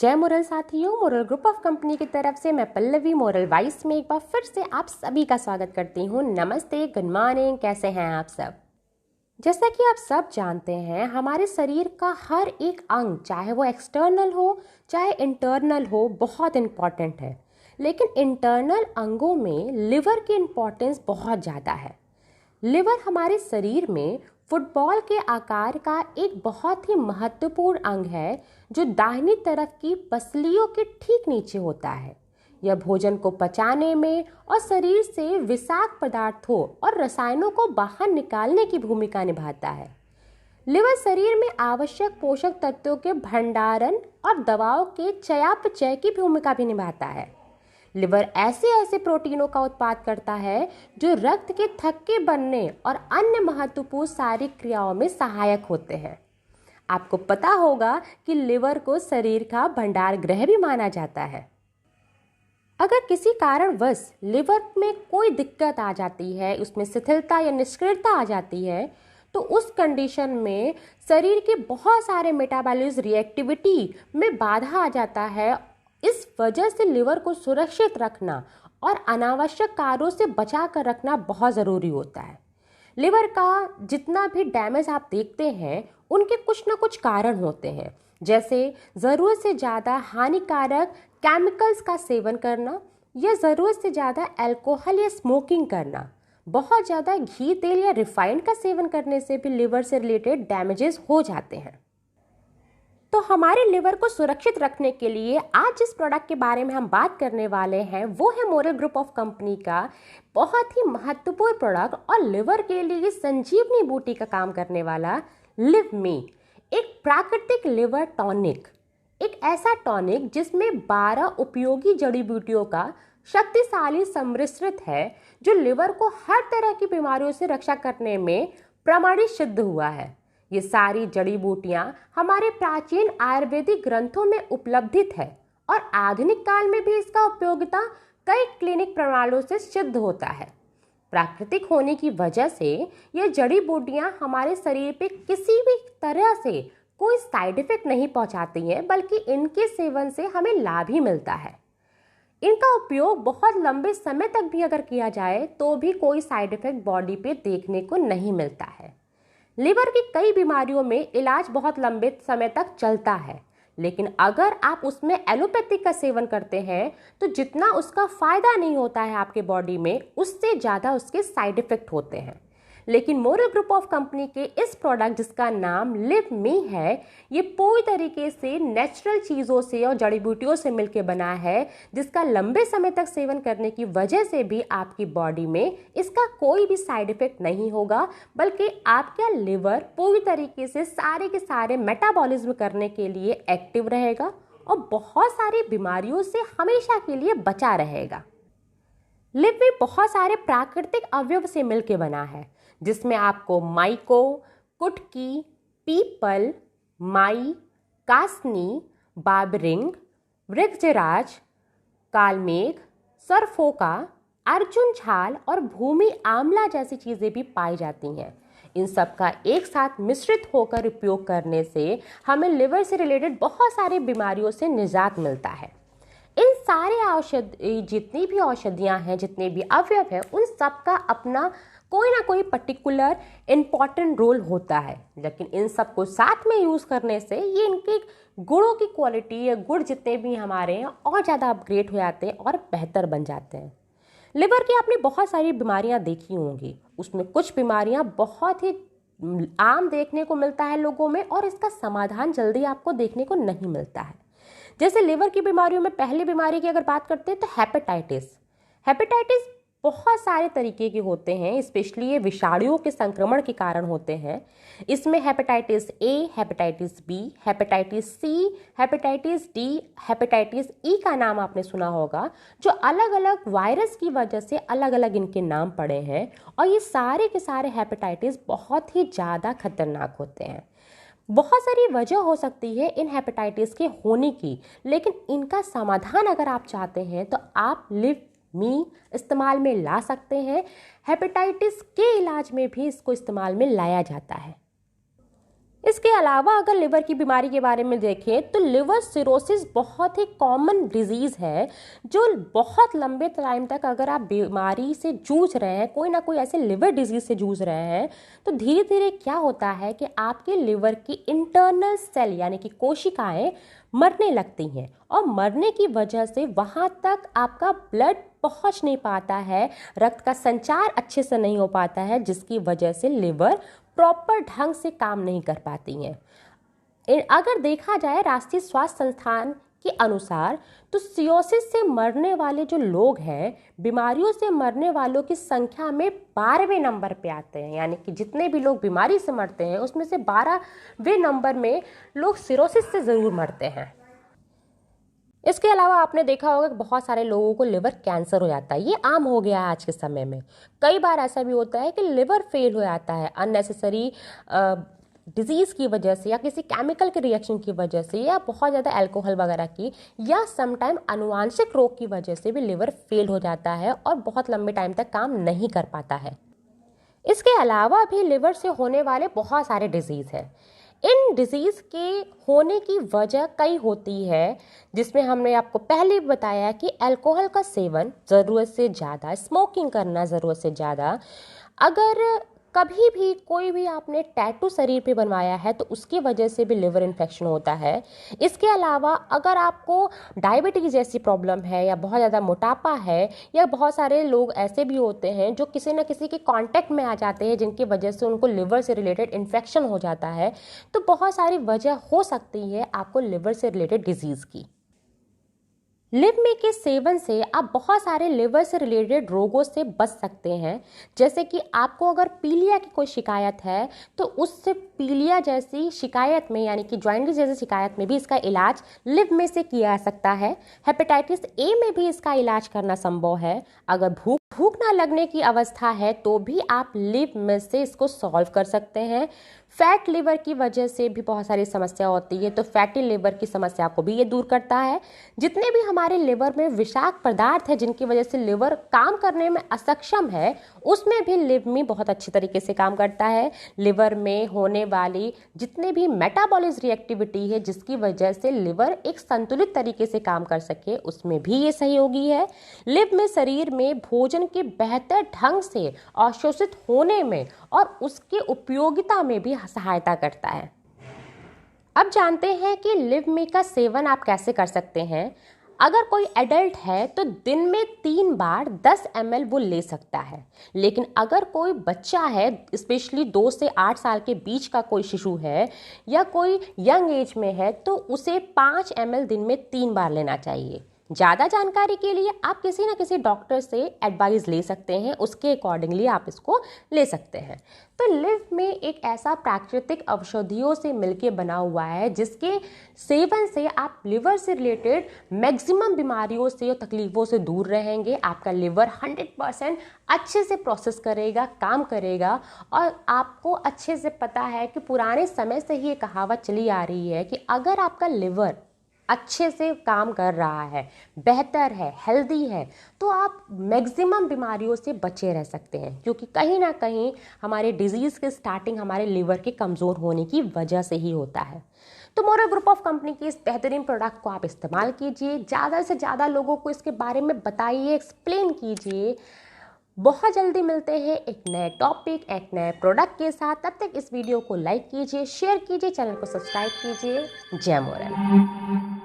जय मोरल साथियों, moral group of company की तरफ से मैं पल्लवी मोरल वाइस में एक बार फिर से आप सभी का स्वागत करती हूँ। नमस्ते, गुड मॉर्निंग, कैसे हैं आप सब। जैसा कि आप सब जानते हैं, हमारे शरीर का हर एक अंग, चाहे वो एक्सटर्नल हो चाहे इंटरनल हो, बहुत इम्पॉर्टेंट है। लेकिन इंटरनल अंगों में लिवर की इम्पोर्टेंस बहुत ज़्यादा है। लिवर हमारे शरीर में फुटबॉल के आकार का एक बहुत ही महत्वपूर्ण अंग है, जो दाहिनी तरफ की पसलियों के ठीक नीचे होता है। यह भोजन को पचाने में और शरीर से विषाक्त पदार्थों और रसायनों को बाहर निकालने की भूमिका निभाता है। लिवर शरीर में आवश्यक पोषक तत्वों के भंडारण और दवाओं के चयापचय की भूमिका भी निभाता है। लिवर ऐसे प्रोटीनों का उत्पाद करता है जो रक्त के थक्के बनने और अन्य महत्वपूर्ण शारीरिक क्रियाओं में सहायक होते हैं। आपको पता होगा कि लिवर को शरीर का भंडार गृह भी माना जाता है। अगर किसी कारणवश लिवर में कोई दिक्कत आ जाती है, उसमें शिथिलता या निष्क्रियता आ जाती है, तो उस कंडीशन में शरीर के बहुत सारे मेटाबॉलिज्म रिएक्टिविटी में बाधा आ जाता है। इस वजह से लिवर को सुरक्षित रखना और अनावश्यक कार्यों से बचा कर रखना बहुत ज़रूरी होता है। लिवर का जितना भी डैमेज आप देखते हैं, उनके कुछ ना कुछ कारण होते हैं, जैसे ज़रूरत से ज़्यादा हानिकारक केमिकल्स का सेवन करना या ज़रूरत से ज़्यादा अल्कोहल या स्मोकिंग करना। बहुत ज़्यादा घी, तेल या रिफाइंड का सेवन करने से भी लिवर से रिलेटेड डैमेजेस हो जाते हैं। तो हमारे लिवर को सुरक्षित रखने के लिए आज जिस प्रोडक्ट के बारे में हम बात करने वाले हैं, वो है मोरल ग्रुप ऑफ कंपनी का बहुत ही महत्वपूर्ण प्रोडक्ट और लिवर के लिए संजीवनी बूटी का काम करने वाला लिव मी, एक प्राकृतिक लिवर टॉनिक। एक ऐसा टॉनिक जिसमें 12 उपयोगी जड़ी बूटियों का शक्तिशाली सम्मिश्रण है, जो लिवर को हर तरह की बीमारियों से रक्षा करने में प्रमाणित सिद्ध हुआ है। ये सारी जड़ी बूटियां हमारे प्राचीन आयुर्वेदिक ग्रंथों में उपलब्धित है और आधुनिक काल में भी इसका उपयोगिता कई क्लिनिक प्रणालियों से सिद्ध होता है। प्राकृतिक होने की वजह से ये जड़ी बूटियां हमारे शरीर पे किसी भी तरह से कोई साइड इफेक्ट नहीं पहुंचाती हैं, बल्कि इनके सेवन से हमें लाभ ही मिलता है। इनका उपयोग बहुत लंबे समय तक भी अगर किया जाए तो भी कोई साइड इफेक्ट बॉडी पे देखने को नहीं मिलता है। लिवर की कई बीमारियों में इलाज बहुत लंबे समय तक चलता है, लेकिन अगर आप उसमें एलोपैथिक का सेवन करते हैं तो जितना उसका फायदा नहीं होता है आपके बॉडी में, उससे ज़्यादा उसके साइड इफेक्ट होते हैं। लेकिन मोरल ग्रुप ऑफ कंपनी के इस प्रोडक्ट जिसका नाम लिव मी है, ये पूरी तरीके से नेचुरल चीज़ों से और जड़ी बूटियों से मिलकर बना है, जिसका लंबे समय तक सेवन करने की वजह से भी आपकी बॉडी में इसका कोई भी साइड इफेक्ट नहीं होगा, बल्कि आपका लिवर पूरी तरीके से सारे के सारे मेटाबॉलिज्म करने के लिए एक्टिव रहेगा और बहुत सारी बीमारियों से हमेशा के लिए बचा रहेगा। लिव मी बहुत सारे प्राकृतिक अवयव से मिलकर बना है, जिसमें आपको माइको, कुटकी, पीपल, माई, कासनी, बाबरिंग, वृक्षराज, कालमेघ, सरफोका, अर्जुन झाल और भूमि आंवला जैसी चीज़ें भी पाई जाती हैं। इन सब का एक साथ मिश्रित होकर उपयोग करने से हमें लिवर से रिलेटेड बहुत सारी बीमारियों से निजात मिलता है। इन सारे जितनी भी औषधियाँ हैं, जितने भी अवयव हैं, उन सब का अपना कोई ना कोई पर्टिकुलर इम्पॉर्टेंट रोल होता है, लेकिन इन सब को साथ में यूज़ करने से ये इनके गुणों की क्वालिटी या गुण जितने भी हमारे हैं और ज़्यादा अपग्रेड हो जाते हैं और बेहतर बन जाते हैं। लिवर की आपने बहुत सारी बीमारियां देखी होंगी, उसमें कुछ बीमारियां बहुत ही आम देखने को मिलता है लोगों में और इसका समाधान जल्दी आपको देखने को नहीं मिलता है। जैसे लिवर की बीमारियों में पहली बीमारी की अगर बात करते हैं तो हेपेटाइटिस बहुत सारे तरीके के होते हैं, स्पेशली ये विषाणुओं के संक्रमण के कारण होते हैं। इसमें hepatitis A, hepatitis B, hepatitis C, hepatitis D, hepatitis E का नाम आपने सुना होगा, जो अलग अलग वायरस की वजह से अलग अलग इनके नाम पड़े हैं। और ये सारे के सारे हेपेटाइटिस बहुत ही ज़्यादा खतरनाक होते हैं। बहुत सारी वजह हो सकती है इन हेपेटाइटिस के होने की, लेकिन इनका समाधान अगर आप चाहते हैं तो आप लिव मी इस्तेमाल में ला सकते हैं। हेपेटाइटिस के इलाज में भी इसको इस्तेमाल में लाया जाता है। इसके अलावा अगर लिवर की बीमारी के बारे में देखें तो लिवर सिरोसिस बहुत ही कॉमन डिजीज़ है जो बहुत लंबे टाइम तक अगर आप बीमारी से जूझ रहे हैं, कोई ना कोई ऐसे लिवर डिजीज़ से जूझ रहे हैं, तो धीरे धीरे क्या होता है कि आपके लिवर की इंटरनल सेल यानी कि कोशिकाएं मरने लगती हैं और मरने की वजह से वहाँ तक आपका ब्लड पहुँच नहीं पाता है, रक्त का संचार अच्छे से नहीं हो पाता है, जिसकी वजह से लिवर प्रॉपर ढंग से काम नहीं कर पाती हैं। अगर देखा जाए राष्ट्रीय स्वास्थ्य संस्थान के अनुसार तो सिरोसिस से मरने वाले जो लोग हैं, बीमारियों से मरने वालों की संख्या में 12वें नंबर पे आते हैं। यानी कि जितने भी लोग बीमारी से मरते हैं उसमें से 12वें नंबर में लोग सिरोसिस से ज़रूर मरते हैं। इसके अलावा आपने देखा होगा कि बहुत सारे लोगों को लिवर कैंसर हो जाता है। ये आम हो गया है आज के समय में। कई बार ऐसा भी होता है कि लिवर फेल हो जाता है अननेसेसरी डिजीज़ की वजह से या किसी केमिकल के रिएक्शन की वजह से या बहुत ज़्यादा अल्कोहल वगैरह की या समटाइम आनुवांशिक रोग की वजह से भी लिवर फेल हो जाता है और बहुत लंबे टाइम तक काम नहीं कर पाता है। इसके अलावा भी लिवर से होने वाले बहुत सारे डिजीज़ हैं। इन डिजीज़ के होने की वजह कई होती है, जिसमें हमने आपको पहले बताया कि अल्कोहल का सेवन ज़रूरत से ज़्यादा, स्मोकिंग करना ज़रूरत से ज़्यादा, अगर कभी भी कोई भी आपने टैटू शरीर पे बनवाया है तो उसकी वजह से भी लिवर इन्फेक्शन होता है। इसके अलावा अगर आपको डायबिटीज़ जैसी प्रॉब्लम है या बहुत ज़्यादा मोटापा है या बहुत सारे लोग ऐसे भी होते हैं जो किसी न किसी के कांटेक्ट में आ जाते हैं जिनकी वजह से उनको लिवर से रिलेटेड इन्फेक्शन हो जाता है, तो बहुत सारी वजह हो सकती है आपको लिवर से रिलेटेड डिजीज़ की। लिव के सेवन से आप बहुत सारे लिवर से रिलेटेड रोगों से बच सकते हैं। जैसे कि आपको अगर पीलिया की कोई शिकायत है तो उससे पीलिया जैसी शिकायत में यानी कि जॉइंटिस जैसी शिकायत में भी इसका इलाज लिव में से किया जा सकता है। हेपेटाइटिस ए में भी इसका इलाज करना संभव है। अगर भूख ना लगने की अवस्था है तो भी आप लिव में से इसको सॉल्व कर सकते हैं। फैट लिवर की वजह से भी बहुत सारी समस्या होती है, तो फैटी लिवर की समस्या को भी ये दूर करता है। जितने भी हमारे लिवर में विषाक्त पदार्थ है जिनकी वजह से लिवर काम करने में असक्षम है, उसमें भी लिव बहुत अच्छी तरीके से काम करता है। लिवर में होने वाली जितने भी मेटाबॉलिज्म रिएक्टिविटी है जिसकी वजह से लिवर एक संतुलित तरीके से काम कर सके, उसमें भी ये सहयोगी है। लिव में शरीर में भोजन के बेहतर ढंग से अवशोषित होने में और उसके उपयोगिता में भी सहायता करता है। अब जानते हैं कि लिव का सेवन आप कैसे कर सकते हैं। अगर कोई एडल्ट है तो दिन में 3 बार 10 ml वो ले सकता है, लेकिन अगर कोई बच्चा है, स्पेशली 2 से 8 साल के बीच का कोई शिशु है या कोई यंग एज में है, तो उसे 5 ml दिन में 3 बार लेना चाहिए। ज़्यादा जानकारी के लिए आप किसी न किसी डॉक्टर से एडवाइस ले सकते हैं, उसके अकॉर्डिंगली आप इसको ले सकते हैं। तो लिव में एक ऐसा प्राकृतिक औषधियों से मिलके बना हुआ है जिसके सेवन से आप लिवर से रिलेटेड मैक्सिमम बीमारियों से और तकलीफ़ों से दूर रहेंगे। आपका लिवर 100% अच्छे से प्रोसेस करेगा, काम करेगा। और आपको अच्छे से पता है कि पुराने समय से ही ये कहावत चली आ रही है कि अगर आपका लिवर अच्छे से काम कर रहा है, बेहतर है, हेल्दी है, तो आप मैक्सिमम बीमारियों से बचे रह सकते हैं, क्योंकि कहीं ना कहीं हमारे डिजीज़ की स्टार्टिंग हमारे लिवर के कमज़ोर होने की वजह से ही होता है। तो मोरल ग्रुप ऑफ कंपनी की इस बेहतरीन प्रोडक्ट को आप इस्तेमाल कीजिए, ज़्यादा से ज़्यादा लोगों को इसके बारे में बताइए, एक्सप्लेन कीजिए। बहुत जल्दी मिलते हैं एक नए टॉपिक, एक नए प्रोडक्ट के साथ। तब तक इस वीडियो को लाइक कीजिए, शेयर कीजिए, चैनल को सब्सक्राइब कीजिए। जय मोरल।